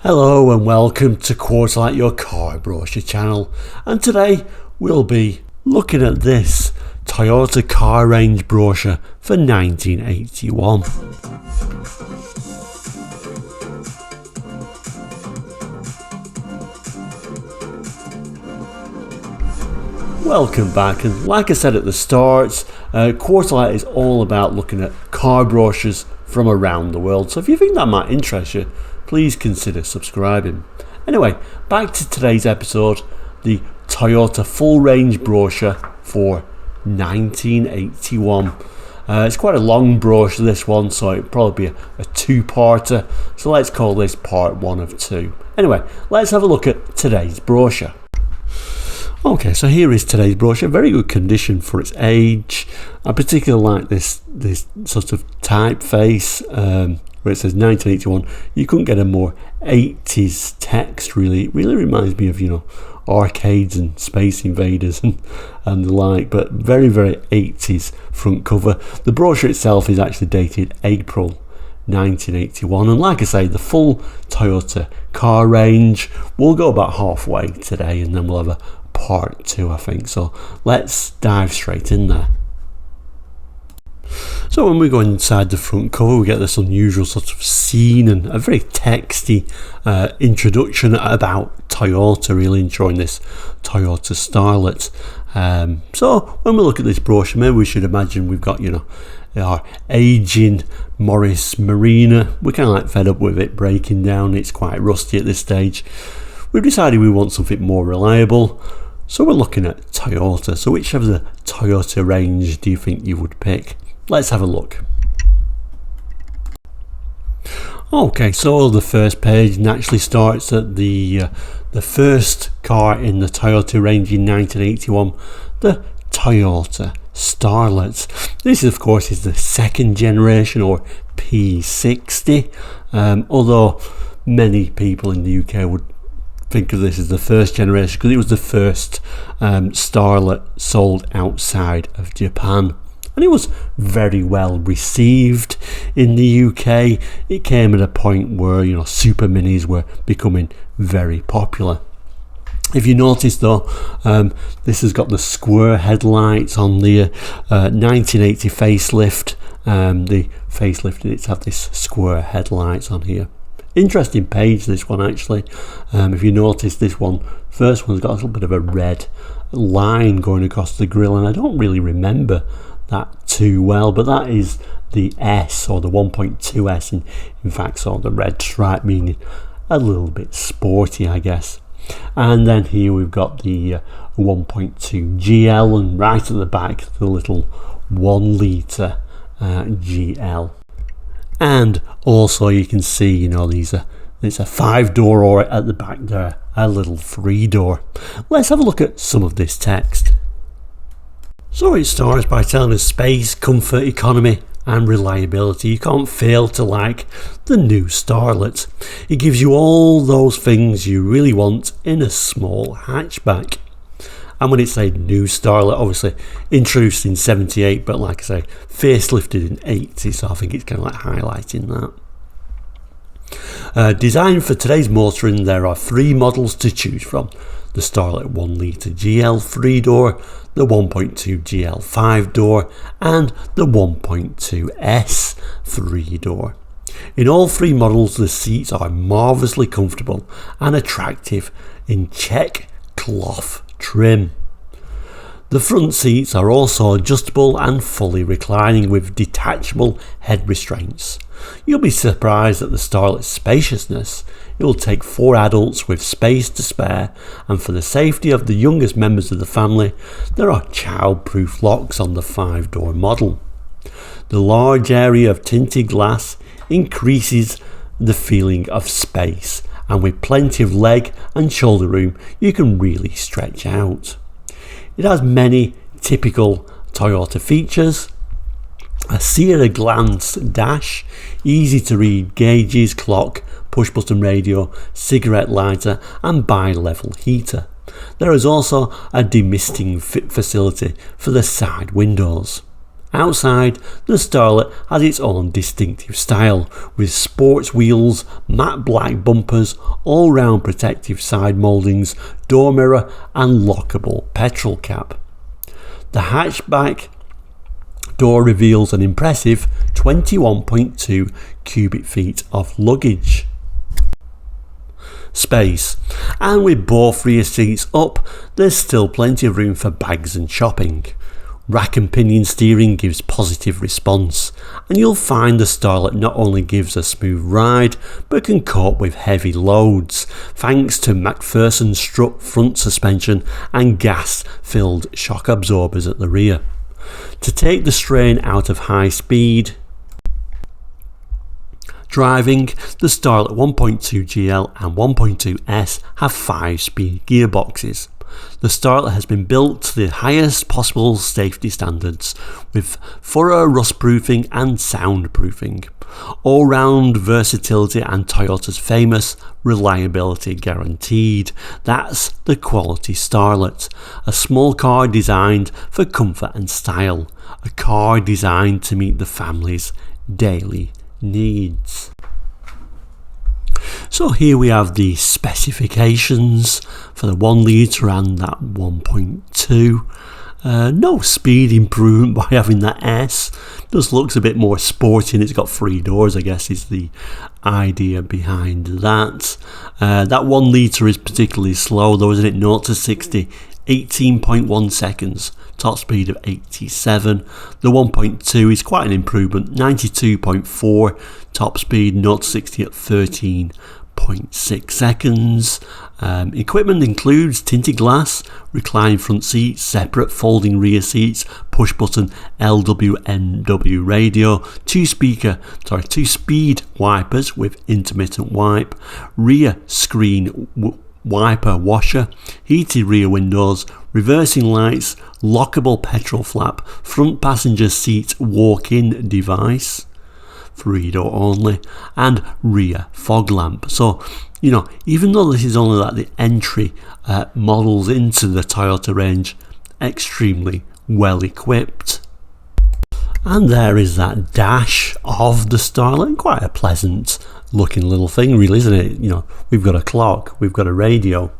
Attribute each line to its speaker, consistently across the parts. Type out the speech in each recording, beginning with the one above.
Speaker 1: Hello and welcome to Corolla, your car brochure channel, and today we'll be looking at this Toyota car range brochure for 1981. Welcome back, and like I said at the start, Corolla is all about looking at car brochures from around the world, so if you think that might interest you, please consider subscribing. Anyway, back to today's episode, the Toyota full range brochure for 1981. It's quite a long brochure, this one, so it'll probably be a two-parter, so let's call this part 1 of 2. Anyway, let's have a look at today's brochure. Okay, so here is today's brochure. Very good condition for its age. I particularly like this sort of typeface where it says 1981. You couldn't get a more 80s text, really. It really reminds me of, arcades and Space Invaders and the like, but very, very 80s front cover. The brochure itself is actually dated April 1981, and like I say, the full Toyota car range. We'll go about halfway today, and then we'll have a part 2, I think. So let's dive straight in there. So when we go inside the front cover, we get this unusual sort of scene and a very texty introduction about Toyota, really enjoying this Toyota Starlet. So when we look at this brochure, maybe we should imagine we've got, our aging Morris Marina. We're kind of like fed up with it breaking down. It's quite rusty at this stage. We've decided we want something more reliable, so we're looking at Toyota. So which of the Toyota range do you think you would pick? Let's have a look. Okay, so the first page naturally starts at the first car in the Toyota range in 1981, the Toyota Starlet. This, of course, is the second generation, or P60, although many people in the UK would think of this as the first generation because it was the first Starlet sold outside of Japan. And it was very well received in the UK. It came at a point where, super minis were becoming very popular. If you notice though, this has got the square headlights on the 1980 facelift. The facelift, it's had this square headlights on here. Interesting page, this one actually. If you notice, this one, first one's got a little bit of a red line going across the grille, and I don't really remember that too well, but that is the S, or the 1.2S, and in fact saw the red stripe, meaning a little bit sporty, I guess. And then here we've got the 1.2 GL, and right at the back the little 1 litre GL. And also you can see, it's a 5-door, or at the back there a little 3-door. Let's have a look at some of this text. So it starts by telling us space, comfort, economy and reliability. You can't fail to like the new Starlet. It gives you all those things you really want in a small hatchback. And when it's a new Starlet, obviously introduced in 78, but like I say, facelifted in 80, so I think it's kind of like highlighting that. Designed for today's motoring, there are 3 models to choose from. The Starlet 1 litre GL 3-door, the 1.2 GL 5-door and the 1.2S 3-door. In all 3 models, the seats are marvellously comfortable and attractive in check cloth trim. The front seats are also adjustable and fully reclining with detachable head restraints. You'll be surprised at the Starlet's spaciousness. It will take 4 adults with space to spare, and for the safety of the youngest members of the family, there are child-proof locks on the 5-door model. The large area of tinted glass increases the feeling of space, and with plenty of leg and shoulder room, you can really stretch out. It has many typical Toyota features: a see-at-a-glance dash, easy to read gauges, clock, push-button radio, cigarette lighter and bi-level heater. There is also a demisting facility for the side windows. Outside, the Starlet has its own distinctive style, with sports wheels, matte black bumpers, all-round protective side mouldings, door mirror and lockable petrol cap. The hatchback door reveals an impressive 21.2 cubic feet of luggage space, and with both rear seats up, there's still plenty of room for bags and shopping. Rack and pinion steering gives positive response, and you'll find the Starlet not only gives a smooth ride but can cope with heavy loads thanks to McPherson strut front suspension and gas-filled shock absorbers at the rear. To take the strain out of high speed driving, the Starlet 1.2 GL and 1.2S have 5-speed gearboxes. The Starlet has been built to the highest possible safety standards, with thorough rust proofing and soundproofing, all-round versatility and Toyota's famous reliability guaranteed. That's the quality Starlet, a small car designed for comfort and style, a car designed to meet the family's daily needs. So here we have the specifications for the 1 litre and that 1.2. No speed improvement by having that S. Just looks a bit more sporty, and it's got 3 doors, I guess is the idea behind that. That 1 litre is particularly slow though, isn't it? 0 to 60, 18.1 seconds. Top speed of 87. The 1.2 is quite an improvement, 92.4. Top speed 0 to 60 at 13.6 seconds. Equipment includes tinted glass, reclining front seats, separate folding rear seats, push button LWNW radio, 2-speed wipers with intermittent wipe, rear screen wiper washer, heated rear windows, reversing lights, lockable petrol flap, front passenger seat walk-in device, 3-door only, and rear fog lamp. So, you know, even though this is only like the entry models into the Toyota range, extremely well equipped. And there is that dash of the Starlet, quite a pleasant looking little thing really, isn't it? You know, we've got a clock, we've got a radio,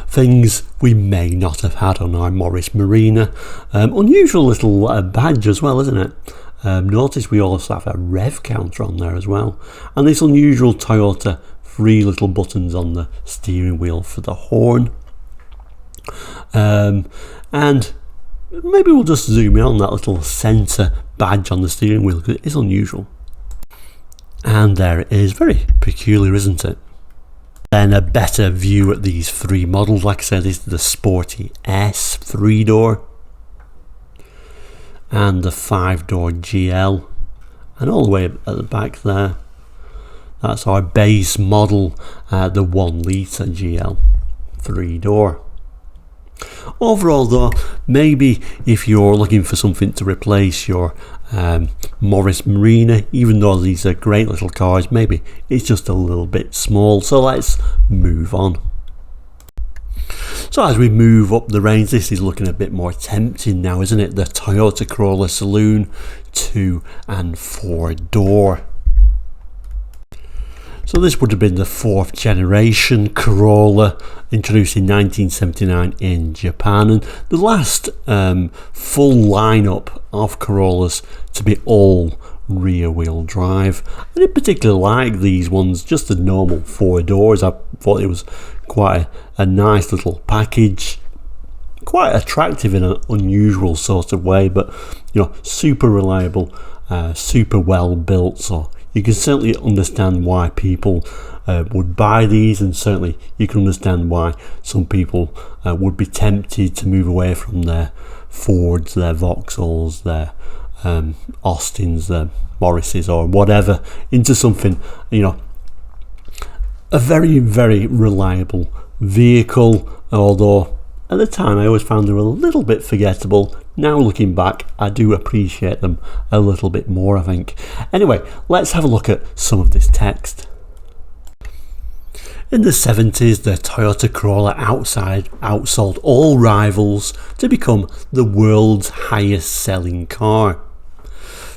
Speaker 1: things we may not have had on our Morris Marina. Unusual little badge as well, isn't it? Notice we also have a rev counter on there as well, and this unusual Toyota 3 little buttons on the steering wheel for the horn. And maybe we'll just zoom in on that little centre badge on the steering wheel because it is unusual. And there it is, very peculiar, isn't it? Then a better view at these 3 models. Like I said, this is the sporty S 3-door and the 5-door GL, and all the way at the back there, that's our base model, the 1 litre GL 3-door. Overall though, maybe if you're looking for something to replace your Morris Marina, even though these are great little cars, maybe it's just a little bit small, so let's move on. So as we move up the range, this is looking a bit more tempting now, isn't it? The Toyota Corolla Saloon 2 and 4-door. So this would have been the 4th generation Corolla, introduced in 1979 in Japan, and the last full lineup of Corollas to be all rear wheel drive. I didn't particularly like these ones, just the normal 4 doors. I thought it was quite a nice little package, quite attractive in an unusual sort of way, but you know, super reliable, super well built, so you can certainly understand why people would buy these, and certainly you can understand why some people would be tempted to move away from their Fords, their Vauxhalls, their Austins, their Morrises or whatever, into something, you know, a very, very reliable vehicle. Although at the time I always found them a little bit forgettable. Now looking back, I do appreciate them a little bit more, I think. Anyway, let's have a look at some of this text. In the 70s, the Toyota Corolla outsold all rivals to become the world's highest selling car.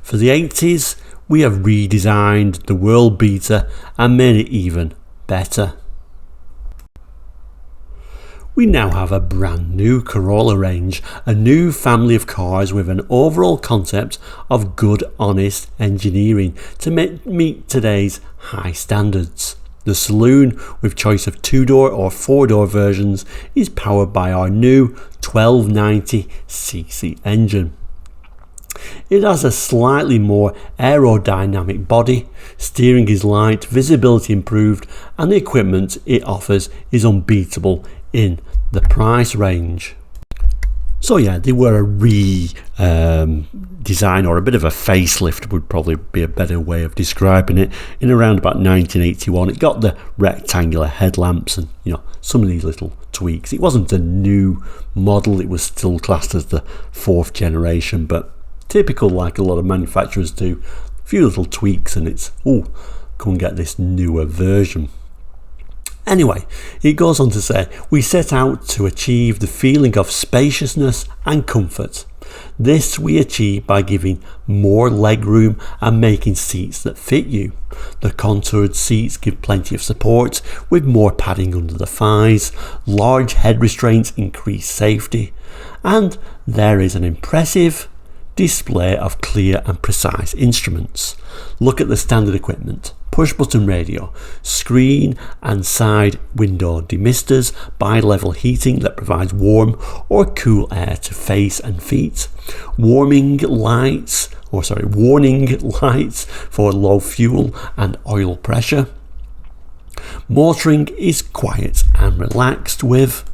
Speaker 1: For the 80s, we have redesigned the world beater and made it even better. We now have a brand new Corolla range, a new family of cars with an overall concept of good, honest engineering to meet today's high standards. The saloon, with choice of 2-door or 4-door versions, is powered by our new 1290cc engine. It has a slightly more aerodynamic body, steering is light, visibility improved, and the equipment it offers is unbeatable in the price range. So yeah, they were a redesign or a bit of a facelift would probably be a better way of describing it. In around about 1981, it got the rectangular headlamps and some of these little tweaks. It wasn't a new model, it was still classed as the 4th generation, but typical, like a lot of manufacturers do, a few little tweaks and it's come and get this newer version. Anyway, it goes on to say, we set out to achieve the feeling of spaciousness and comfort. This we achieve by giving more legroom and making seats that fit you. The contoured seats give plenty of support with more padding under the thighs, large head restraints increase safety, and there is an impressive display of clear and precise instruments. Look at the standard equipment: push button radio, screen and side window demisters, bi-level heating that provides warm or cool air to face and feet, warning lights for low fuel and oil pressure. Motoring is quiet and relaxed with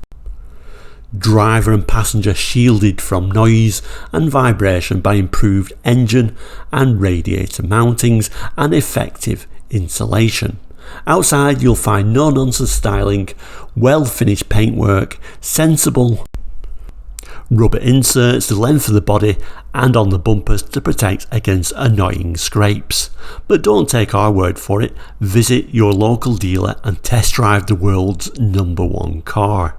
Speaker 1: driver and passenger shielded from noise and vibration by improved engine and radiator mountings and effective insulation. Outside you'll find no nonsense styling, well finished paintwork, sensible rubber inserts the length of the body and on the bumpers to protect against annoying scrapes. But don't take our word for it, visit your local dealer and test drive the world's #1 car.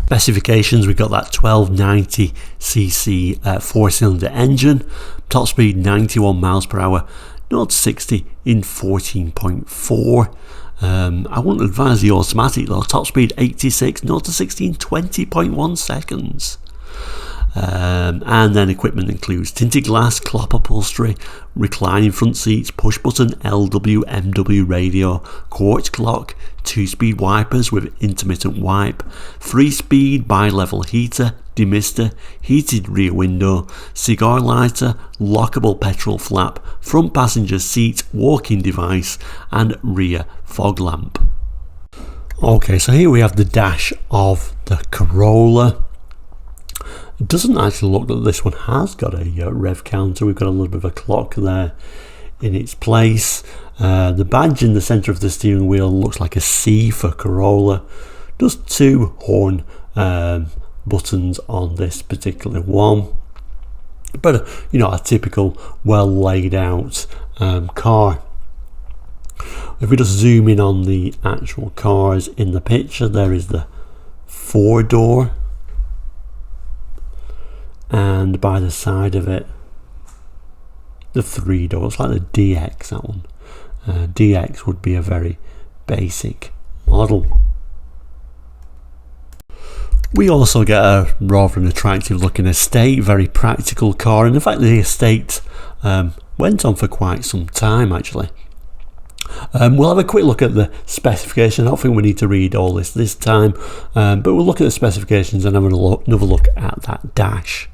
Speaker 1: Specifications, we've got that 1290cc 4-cylinder engine, top speed 91 miles per hour, 0 to 60 in 14.4. I wouldn't advise the automatic though, top speed 86, 0 to 60 in 20.1 seconds. And then equipment includes tinted glass, cloth upholstery, reclining front seats, push button LW MW radio, quartz clock, 2-speed wipers with intermittent wipe, 3-speed bi-level heater, demister, heated rear window, cigar lighter, lockable petrol flap, front passenger seat, walking device and rear fog lamp. Okay, so here we have the dash of the Corolla. It doesn't actually look that this one has got a rev counter. We've got a little bit of a clock there in its place. The badge in the centre of the steering wheel looks like a C for Corolla. Just 2 horn buttons on this particular one. But a typical well laid out car. If we just zoom in on the actual cars in the picture, there is the 4-door. And by the side of it, the 3-door. It's like the DX, that one. DX would be a very basic model. We also get a rather an attractive looking estate, very practical car, and in fact the estate went on for quite some time actually. We'll have a quick look at the specification. I don't think we need to read all this time, but we'll look at the specifications and have another look at that dash.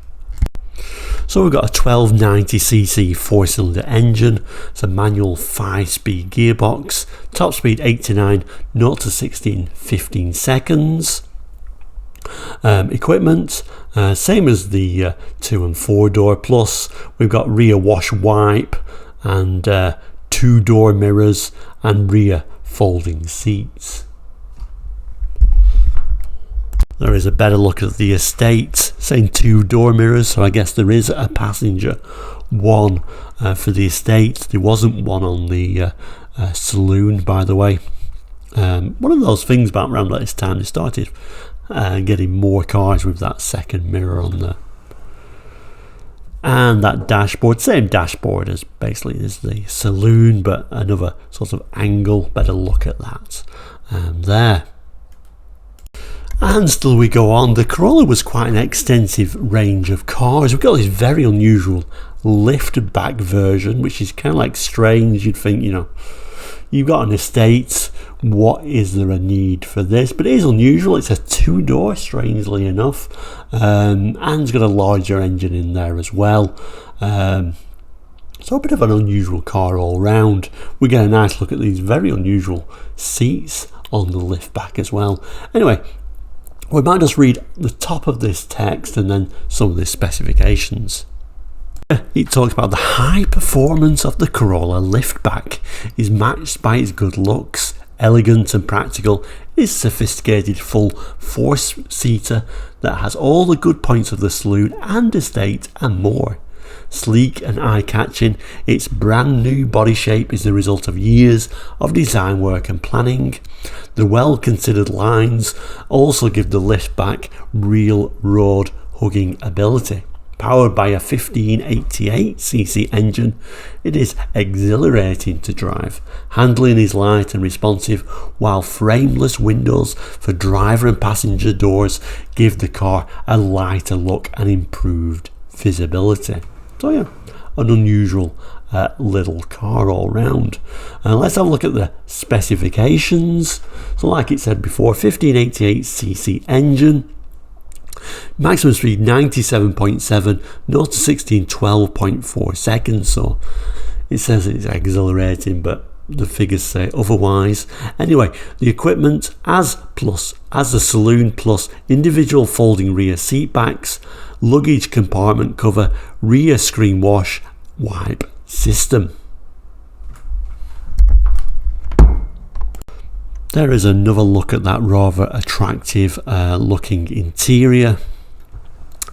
Speaker 1: So we've got a 1290cc 4-cylinder engine. It's a manual 5-speed gearbox, top speed 89, 0 to 60 in 15 seconds. Equipment, same as the 2 and 4-door, plus we've got rear wash wipe and 2-door mirrors and rear folding seats. There is a better look at the estate, saying 2-door mirrors, so I guess there is a passenger one for the estate. There wasn't one on the saloon, by the way. One of those things about around this time they started getting more cars with that second mirror on there. And that dashboard, same dashboard as basically as the saloon, but another sort of angle. Better look at that there. And still we go on. The Corolla was quite an extensive range of cars. We've got this very unusual liftback version, which is kind of like strange. You'd think, you know, you've got an estate, what is there a need for this? But it is unusual. It's a two-door, strangely enough, and it's got a larger engine in there as well. So a bit of an unusual car all round. We get a nice look at these very unusual seats on the liftback as well. Anyway, we might just read the top of this text and then some of the specifications. It talks about the high performance of the Corolla liftback is matched by its good looks, elegant and practical. It is sophisticated full four-seater that has all the good points of the saloon and estate and more. Sleek and eye-catching, its brand new body shape is the result of years of design work and planning. The well-considered lines also give the liftback real road hugging ability. Powered by a 1588cc engine, it is exhilarating to drive. Handling is light and responsive, while frameless windows for driver and passenger doors give the car a lighter look and improved visibility. So yeah, an unusual little car all round. Let's have a look at the specifications. So like it said before, 1588cc engine. Maximum speed 97.7, 0 to 60 in 12.4 seconds. So it says it's exhilarating, but the figures say otherwise. Anyway, the equipment as the saloon plus individual folding rear seat backs, luggage compartment cover, rear screen wash wipe system. There is another look at that rather attractive looking interior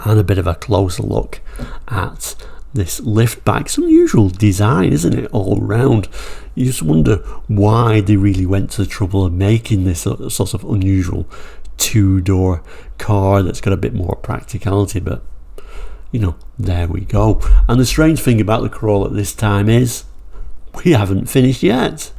Speaker 1: and a bit of a closer look at this liftback. It's unusual design, isn't it, all round? You just wonder why they really went to the trouble of making this sort of unusual two-door car that's got a bit more practicality, but you know, there we go. And the strange thing about the Corolla at this time is we haven't finished yet.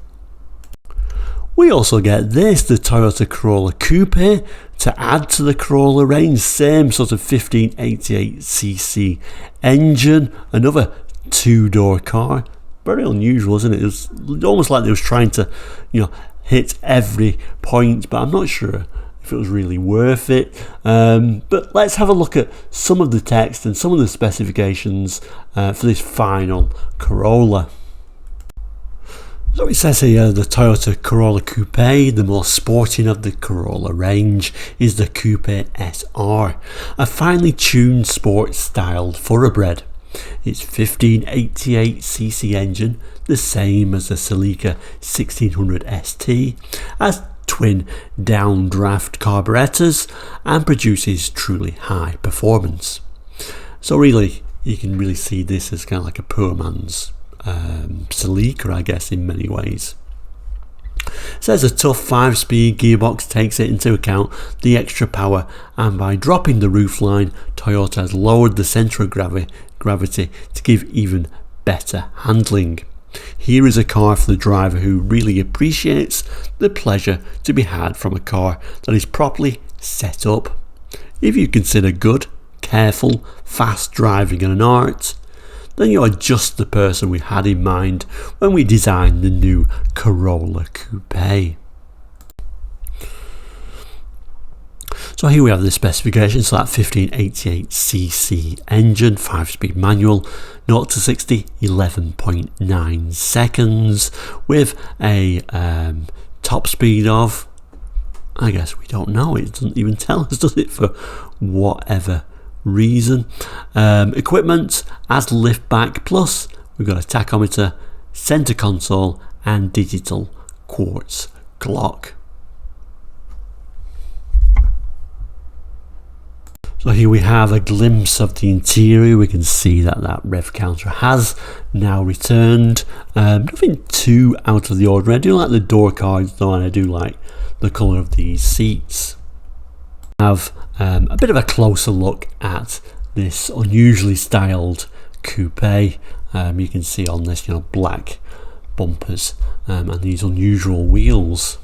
Speaker 1: We also get this, the Toyota Corolla Coupe, to add to the Corolla range. Same sort of 1588cc engine, another two-door car. Very unusual, isn't it? It was almost like they was trying to, you know, hit every point, but I'm not sure if it was really worth it. But let's have a look at some of the text and some of the specifications for this final Corolla. So it says here, the Toyota Corolla Coupe, the most sporting of the Corolla range, is the Coupe SR, a finely tuned sport-styled thoroughbred. Its 1588cc engine, the same as the Celica 1600 ST, has twin downdraft carburetors and produces truly high performance. So really, you can really see this as kind of like a poor man's Celica, I guess, in many ways. It says a tough 5-speed gearbox takes it into account the extra power, and by dropping the roofline, Toyota has lowered the centre of gravity to give even better handling. Here is a car for the driver who really appreciates the pleasure to be had from a car that is properly set up. If you consider good, careful, fast driving an art, then you are just the person we had in mind when we designed the new Corolla Coupe. So here we have the specifications. So that 1588cc engine, 5-speed manual, 0 to 60, 11.9 seconds, with a top speed of, I guess we don't know, it doesn't even tell us, does it, for whatever reason. Equipment as liftback plus, we've got a tachometer, center console and digital quartz clock. So here we have a glimpse of the interior. We can see that that rev counter has now returned. Nothing too out of the ordinary. I do like the door cards though, and I do like the colour of these seats. Have a bit of a closer look at this unusually styled coupe. You can see on this, black bumpers and these unusual wheels.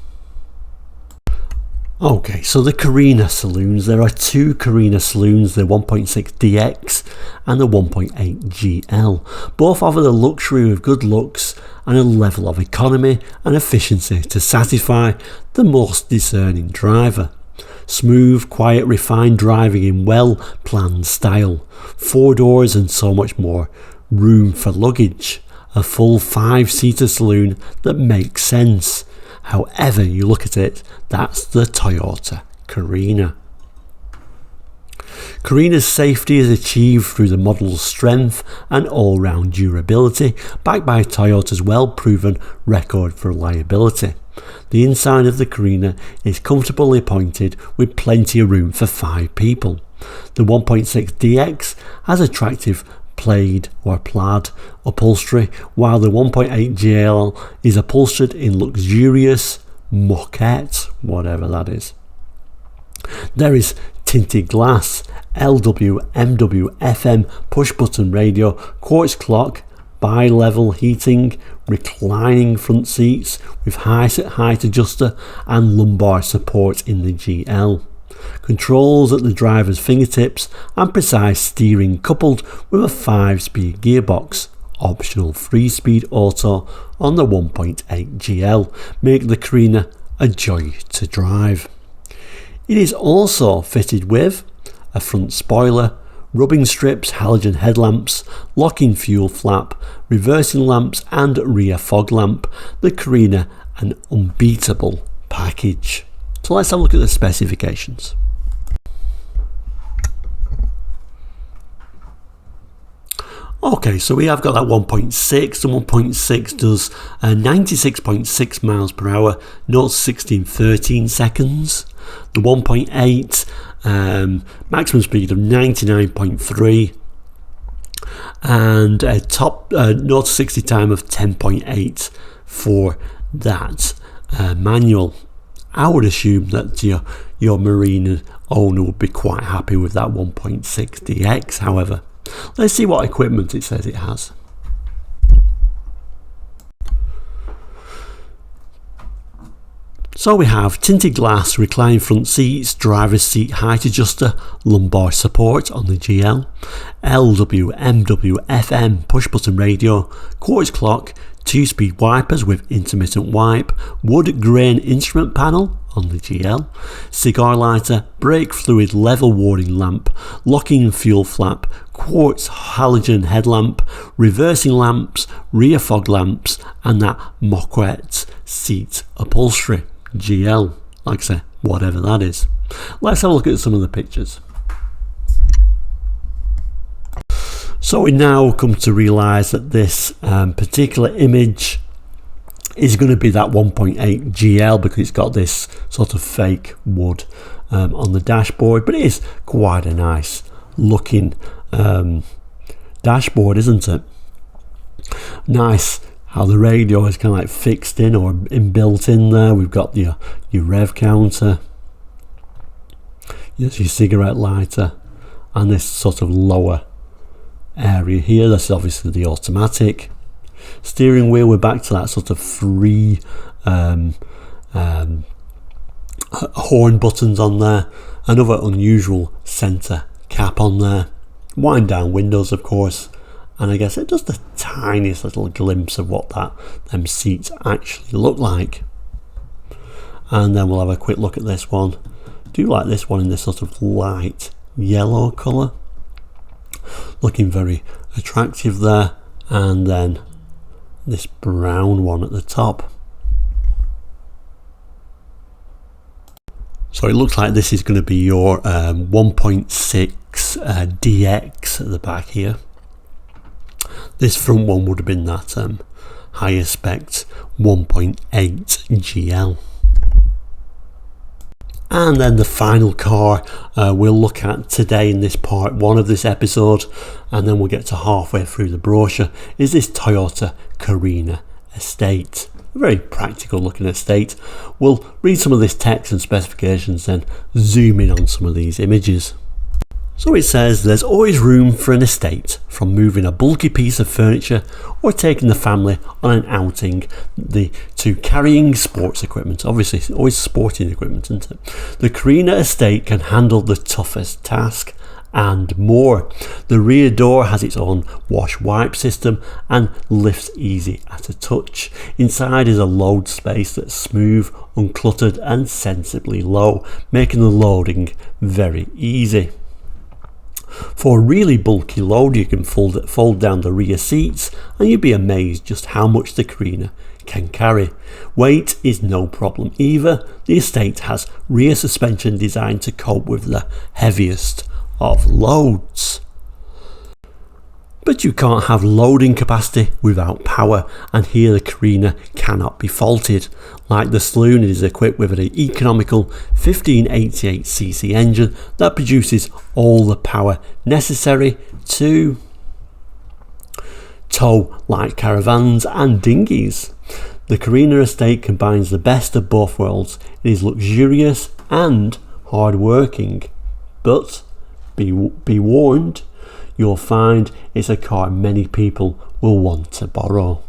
Speaker 1: Okay, so the Carina saloons. There are two Carina saloons, the 1.6 DX and the 1.8 GL. Both offer the luxury of good looks and a level of economy and efficiency to satisfy the most discerning driver. Smooth, quiet, refined driving in well-planned style. 4 doors and so much more. Room for luggage. A full 5-seater saloon that makes sense. However you look at it, that's the Toyota Carina. Carina's safety is achieved through the model's strength and all-round durability, backed by Toyota's well-proven record for reliability. The inside of the Carina is comfortably appointed with plenty of room for 5 people. The 1.6 DX has attractive plaid upholstery, while the 1.8 GL is upholstered in luxurious moquette, whatever that is. There is tinted glass, LW, MW, FM, push button radio, quartz clock, bi-level heating, reclining front seats with height adjuster and lumbar support in the GL. Controls at the driver's fingertips and precise steering coupled with a 5-speed gearbox. Optional 3-speed auto on the 1.8 GL make the Carina a joy to drive. It is also fitted with a front spoiler, rubbing strips, halogen headlamps, locking fuel flap, reversing lamps and rear fog lamp. The Carina an unbeatable package. So let's have a look at the specifications. Okay, so we have got that 1.6. The 1.6 does 96.6 miles per hour, 0 to 60 in 13 seconds. The 1.8 maximum speed of 99.3 and a top 0 to 60 time of 10.8 for that manual. I would assume that your marine owner would be quite happy with that 1.6 DX. However, let's see what equipment it says it has. So we have tinted glass, reclined front seats, driver's seat height adjuster, lumbar support on the GL, LW, MW, FM, push button radio, quartz clock, 2-speed wipers with intermittent wipe, wood grain instrument panel on the GL, cigar lighter, brake fluid level warning lamp, locking fuel flap, quartz halogen headlamp, reversing lamps, rear fog lamps and that moquette seat upholstery. GL, like I say, whatever that is. Let's have a look at some of the pictures. So we now come to realise that this particular image is going to be that 1.8 GL because it's got this sort of fake wood on the dashboard, but it is quite a nice looking dashboard, isn't it? Nice how the radio is kind of like fixed in or inbuilt in there. We've got your rev counter, your cigarette lighter, and this sort of lower area here. This is obviously the automatic steering wheel. We're back to that sort of free horn buttons on there. Another unusual center cap on there. Wind down windows, of course. And I guess it's just the tiniest little glimpse of what them seats actually look like. And then we'll have a quick look at this one. I do like this one in this sort of light yellow colour. Looking very attractive there. And then this brown one at the top. So it looks like this is going to be your 1.6 DX at the back here. This front one would have been that higher spec 1.8 GL. And then the final car we'll look at today in this part 1 of this episode, and then we'll get to halfway through the brochure, is this Toyota Carina estate. A very practical looking estate. We'll read some of this text and specifications, then zoom in on some of these images. So it says there's always room for an estate, from moving a bulky piece of furniture or taking the family on an outing to carrying sports equipment. Obviously it's always sporting equipment, isn't it? The Carina estate can handle the toughest task and more. The rear door has its own wash wipe system and lifts easy at a touch. Inside is a load space that's smooth, uncluttered and sensibly low, making the loading very easy. For a really bulky load, you can fold down the rear seats and you'd be amazed just how much the Carina can carry. Weight is no problem either. The estate has rear suspension designed to cope with the heaviest of loads. But you can't have loading capacity without power, and here the Carina cannot be faulted. Like the saloon, it is equipped with an economical 1588cc engine that produces all the power necessary to tow light caravans and dinghies. The Carina estate combines the best of both worlds. It is luxurious and hard working, but be warned, you'll find it's a car many people will want to borrow.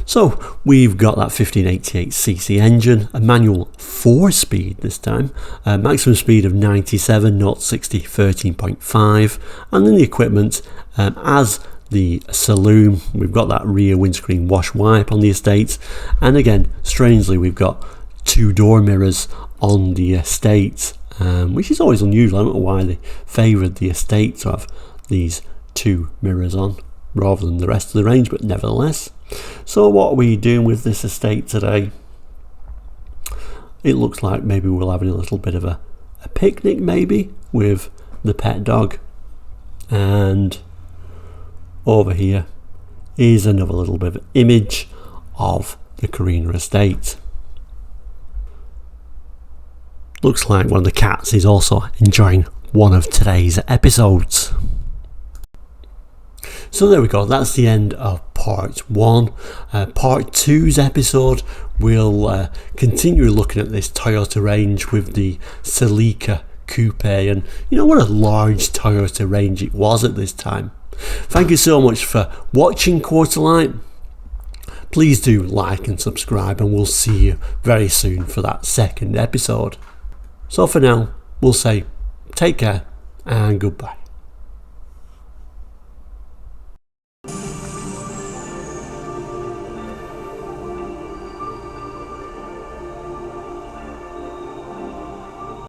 Speaker 1: So we've got that 1588cc engine, a manual 4-speed this time, maximum speed of 97, 0-60, 13.5, and then the equipment as the saloon, we've got that rear windscreen wash wipe on the estate, and again, strangely, we've got 2 door mirrors on the estate, which is always unusual. I don't know why they favoured the estate to have these 2 mirrors on rather than the rest of the range, but nevertheless. So what are we doing with this estate today? It looks like maybe we're having a little bit of a picnic, maybe with the pet dog, and over here is another little bit of an image of the Carina estate. Looks like one of the cats is also enjoying one of today's episodes. So there we go, that's the end of part 1. Part 2's episode, we'll continue looking at this Toyota range with the Celica Coupe, and you know what a large Toyota range it was at this time. Thank you so much for watching Quarterlight. Please do like and subscribe, and we'll see you very soon for that 2nd episode. So for now, we'll say take care and goodbye.